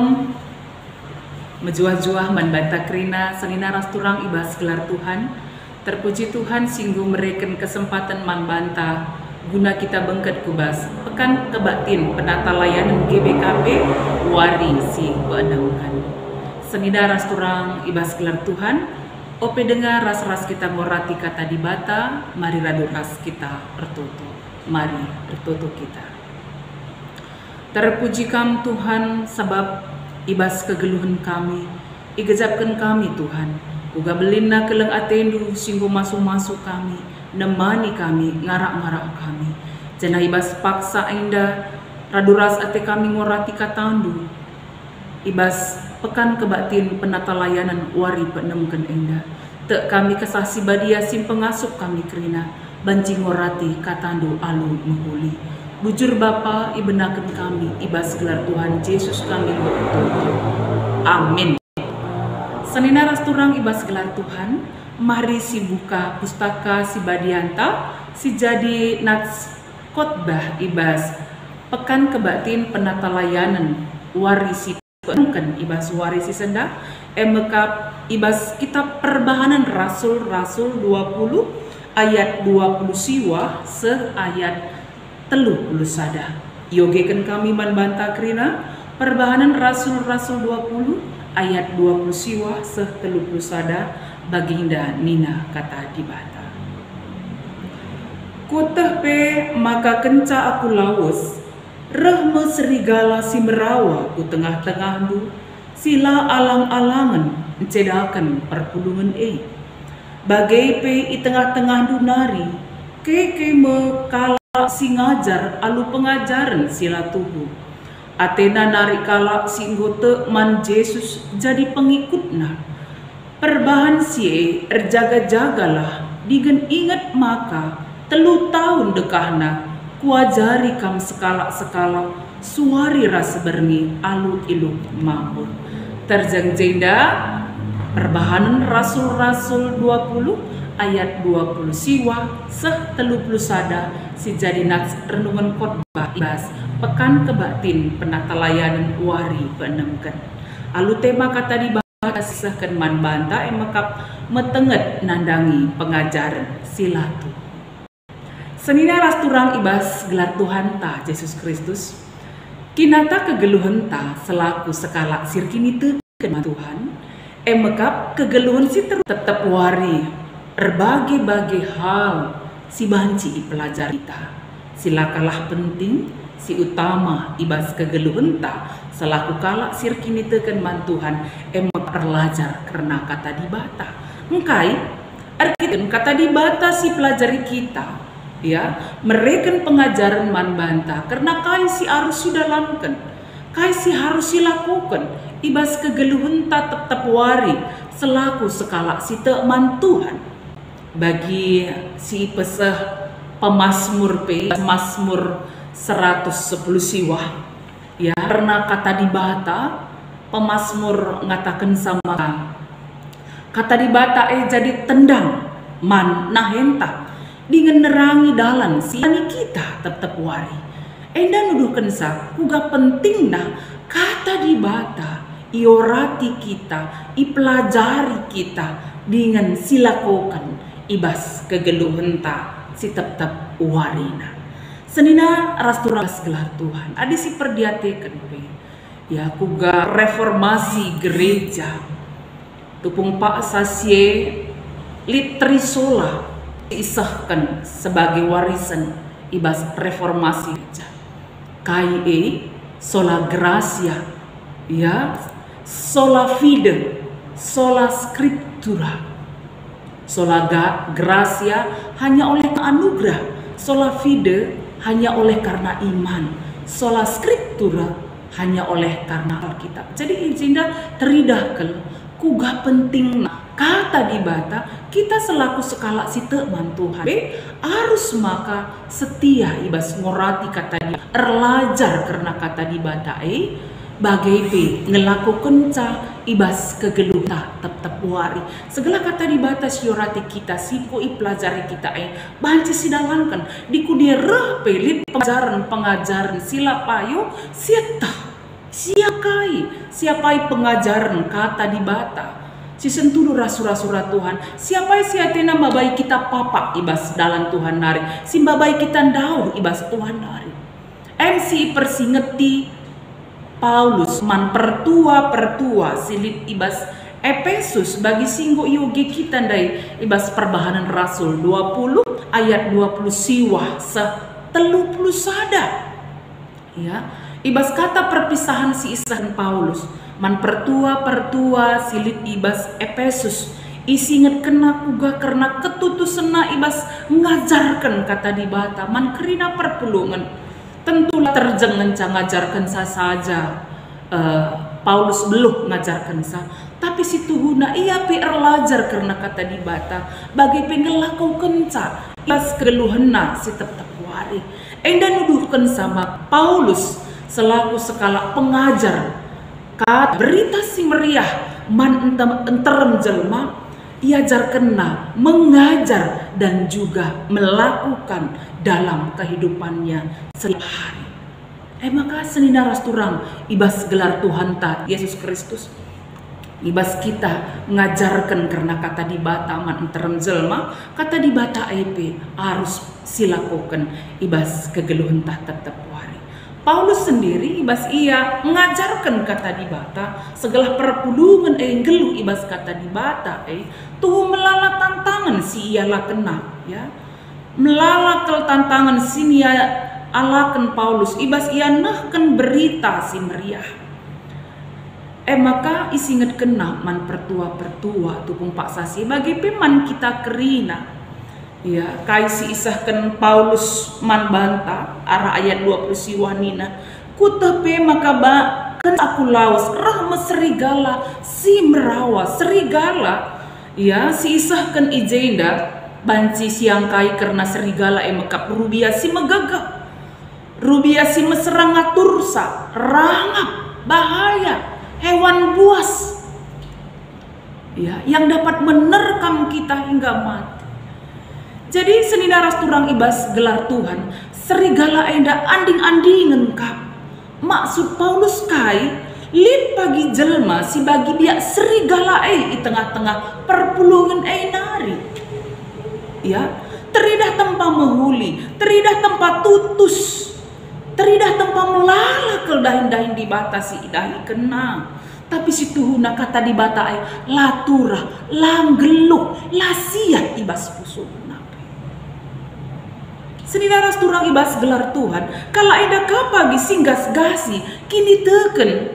Shalom, mejuah-juah membantah kerina senina rasturang ibas gelar Tuhan. Terpuji Tuhan singgu mereken kesempatan membantah guna kita bengket kubas pekan kebatin penata layanan GBKP wari si beendamkan. Senina rasturang ibas gelar Tuhan, ope dengar ras-ras kita ngorati kata di bata, mari raduras kita bertutup, mari bertutup kita. Terpuji kam Tuhan sebab ibas kegeluhan kami, igejapkan kami Tuhan, uga belina keleng atendu singgo masuk-masuk kami, nemani kami, ngarak-ngarak kami. Jana ibas paksa indah, raduras ate kami ngorati katandu, ibas pekan kebatin penata layanan wari penemken indah. Tek kami kesasi badia sim pengasup kami kerina, banci ngorati katandu alu menghuli. Bujur Bapa, ibenakan kami, ibas gelar Tuhan Yesus kami bertutup. Amin. Senina rasturang ibas gelar Tuhan, mari si buka pustaka si Badianta, si jadi nats khotbah ibas pekan kebatin penata layanan warisi penungken ibas warisi senda emekap ibas kitab perbahanan Rasul-Rasul 20 ayat 20 siwa se ayat 30 sada. Yogekan kami membantah kerina perbahanan Rasul-Rasul 20 ayat 20 siwa se 30 sada baginda Nina kata di bata. Kuteh pe maka kenca aku lawas, rehme serigala si merawa ku tengah-tengah du, sila alang-alangan encedakan perpulungan bagai pe i tengah-tengah du nari, ke me kala si ngajar alu pengajaran sila tubuh. Atena narik kala singgote man Yesus jadi pengikutna. Perbahan sie erjaga-jagalah digen ingat maka 3 tahun dekahna kuajari kam sekala-sekala suari rasa berni alu iluk mabur. Terjang jenda perbahanan Rasul-Rasul 20 ayat 20 siwa seh 30 sada si jadi nats renungan khotbah ibas pekan kebatin penata layanan wari peenemken. Alu tema kata di bawah sisahkan man banta emekap metenget nandangi pengajaran silatu. Senina rasturang ibas gelar Tuhan ta Yesus Kristus, kinata kegeluhan ta selaku sekala sirkinite kena Tuhan, emekap kegeluhan si tetap wari berbagai-bagai hal si banci pelajar kita. Silakalah penting si utama ibas kegeluhan ta selaku kalak sirkini teken man Tuhan emak perlajar karena kata di bata. Engkai artikan kata di bata si pelajari kita ya mereken pengajaran man banta karena kai si harus didalamkan, kai si harus dilakukan ibas kegeluhan ta tetap wari selaku sekala si teman Tuhan. Bagi si peseh pemazmur Mazmur 110 siwa ya karena kata di bata pemazmur ngatakan sama kata di bata jadi tendang man nahenta dengan nerangi dalan si kita tetap wari enda nuduhkan sa kuga penting nah kata di bata iorati kita ipelajari kita dengan silakokan ibas kegeluhan ta si tetap warina. Senina rasturang gelar Tuhan ada si perdiatekan ya kuga reformasi gereja tupung pak sasye litrisola diisahkan sebagai warisan ibas reformasi gereja kai sola gracia ya sola fide sola scriptura. Sola gracia hanya oleh anugerah, sola fide hanya oleh karena iman, sola scriptura hanya oleh karena Alkitab. Jadi izinda teridahkel kuga penting kata di bata kita selaku sekala si teman Tuhan harus maka setia ibas ngorati kata di erlajar karena kata di bata bagai pe ngelakukan ca ibas kegeluhan tetap wari segala kata di batas yorati kita sipo pelajari kita banci sidalankan diku dia reh pelit pengajaran sila payo sieta siapai pengajaran kata di bata si sentulu rasura-sura Tuhan, siapai siatena mabai kita papa ibas dalam Tuhan nari, si mabai kita daur ibas Tuhan nari. MC persingeti Paulus man pertua silit ibas Efesus bagi singgo yogi kita ndai ibas perbahanan Rasul 20 ayat 20 siwah se-30 sada. Ya, ibas kata perpisahan si Isa dan Paulus man pertua silit ibas Efesus isinget kena kuga karena ketutusena ibas ngajarkan kata di bata man kerina perpulungan. Tentulah terjengan ngajarkan saja Paulus belum ngajarkan tapi si tuhuna ia lajar karena kata di bata bagi pengelakau kenca ibas keluhena si tetap wari enda nuduhkan sama Paulus selaku sekala pengajar kat berita si meriah man enterem jelma ia kena mengajar dan juga melakukan dalam kehidupannya setiap hari. Maka senina rasturang ibas gelar Tuhan ta Yesus Kristus ibas kita mengajarkan karena kata di bata man enterem jelma kata di bata IP harus silakukan ibas kegeluhan ta tetap wari. Paulus sendiri ibas ia mengajarkan kata di bata segala perpulungan geluh ibas kata di bata tuh melala tantangan si ialah kena ya melala kel tantangan sini ia alakan Paulus ibas ia nahkan berita si meriah maka isinget kena man pertua tupung pak sasi bagi peman kita kerina. Ya, kaisi isahkan Paulus man banta arah ayat 20 siwanina kutepe maka kan aku lawas rahma serigala si merawa serigala ya si isahkan ijenda banci siang kai karena serigala mekap rubia si megagah rubia si meserang tursa rangap bahaya hewan buas ya yang dapat menerkam kita hingga mati. Jadi senina rasturang ibas gelar Tuhan serigala enda anding-andingen kap maksud Paulus kai lim pagi jelma si bagi dia serigala di tengah-tengah perpulungan nari ya teridah tempat menghuli teridah tempat tutus teridah tempat melala kel dahin-dahin di batasi dahi kena tapi si tuhuna kata di bata laturah langgeluk lasiat ibas pusuna. Senina rasturang ibas gelar Tuhan kala eda kapagi singgas gasi kini teken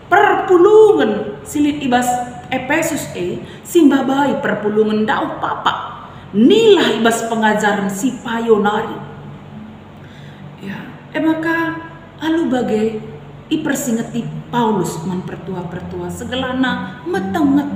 perpulungan silit ibas Efesus simbabai perpulungan dau papa nilah ibas pengajaran si payonari ya maka alu bagai ipersingeti Paulus man pertua segelana metenget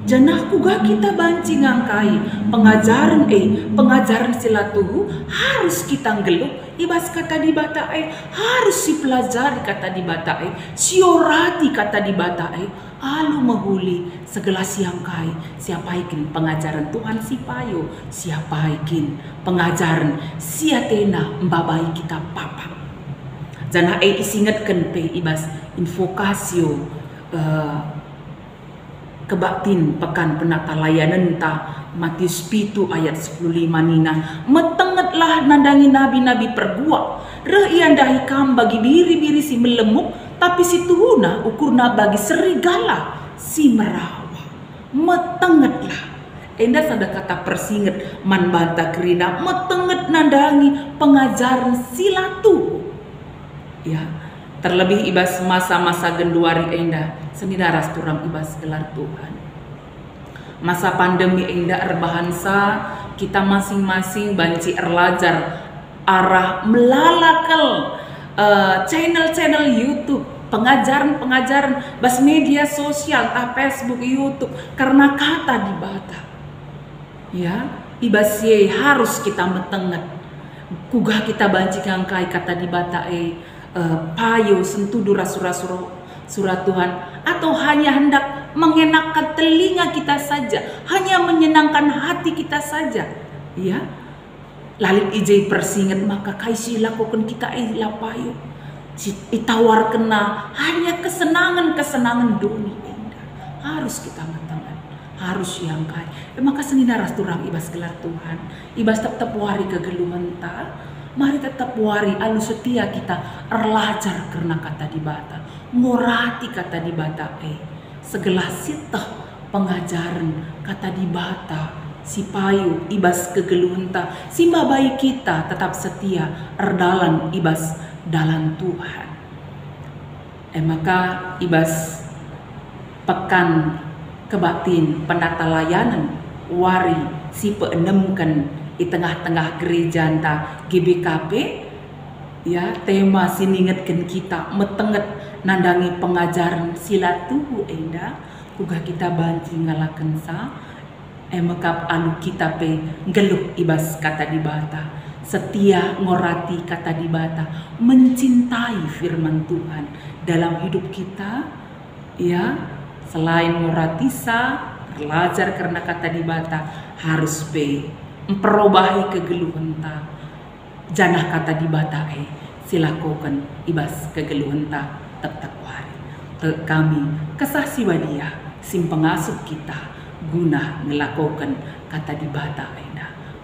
janah kuga kita banci ngangkai pengajaran silatuhu harus kita geluk ibas kata di bata harus si pelajari kata di bata siorati kata di bata alu mahuli segala siang kai siapa ikin pengajaran Tuhan si payo siapa ikin pengajaran siatena mbabai kita papa janah isingetkan pe ibas invokasio kebaktin pekan penata layanan ta Matius pitu ayat 15 nina metengetlah nandangi nabi-nabi pergua re iandahi kam bagi biri-biri si melemuk tapi si tuhuna ukurna bagi serigala si merawa metengetlah enda sada kata persinget man banta kerina metenget nandangi pengajaran silatu ya terlebih ibas masa-masa genduari enda senina rasturang ibas gelar Tuhan masa pandemi enda erbahansa kita masing-masing banci erlajar arah melalakal channel-channel YouTube pengajaran bas media sosial ta Facebook YouTube karena kata di bata ya ibas ye harus kita metenget kugah kita banci kangkai kata di bata payo sentudu surat Tuhan atau hanya hendak mengenakkan telinga kita saja hanya menyenangkan hati kita saja ya lalit ijai persinget maka kaisi lakukan kita payo itawar kena hanya kesenangan dunia indah. Harus kita matangan, harus yang kai. Maka senina ras turang ibas gelar Tuhan, ibas tetap wari kegeluhan ta. Mari tetap wari alu setia kita erlajar karena kata di bata, ngorati kata di bata segelas sitah pengajaran kata di bata si payu ibas kegeluhenta si bayi kita tetap setia erdalan ibas dalam Tuhan. Maka ibas pekan kebatin pendata layanan wari si peenemkan di tengah-tengah gereja anta GBKP ya, tema siningetkan kita metenget nandangi pengajaran sila tuhu enda uga kita banci ngalaken sa mekap anu kita pe ngeluh ibas kata di bata, setia ngorati kata di bata, mencintai firman Tuhan dalam hidup kita ya. Selain ngorati sa belajar karena kata di bata, harus pe memperobahi kegeluhan ta janah kata di bata silakukan ibas kegeluhan ta tetap wari kami kesah dia sim pengasuh kita guna ngelakukan kata di bata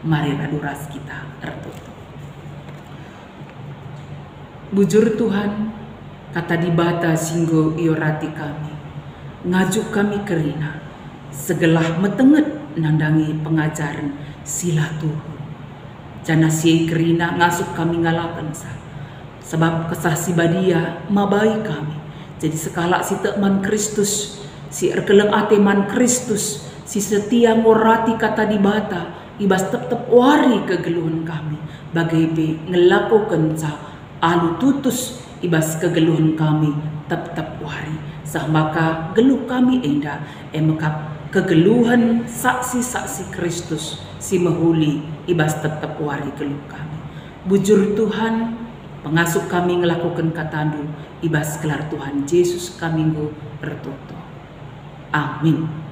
mari raduras kita tertutup. Bujur Tuhan kata di bata singgo iorati kami ngajuk kami kerina segelah metenget nandangi pengajaran sila Tuhan jana si kerina ngasuk kami ngalakan sa sebab kesah si badia mabai kami jadi sekala si tekman Kristus si erkeleng ateman Kristus si setia ngorati kata di bata ibas tetep wari kegeluhan kami bagai be ngelakukan sa alu tutus ibas kegeluhan kami tetep wari sah maka geluh kami enda mekap kegeluhan saksi-saksi Kristus si mahuli ibas tetap wari geluh kami. Bujur Tuhan pengasuh kami ngelakukan katandu ibas gelar Tuhan Yesus kami bertutup. Amin.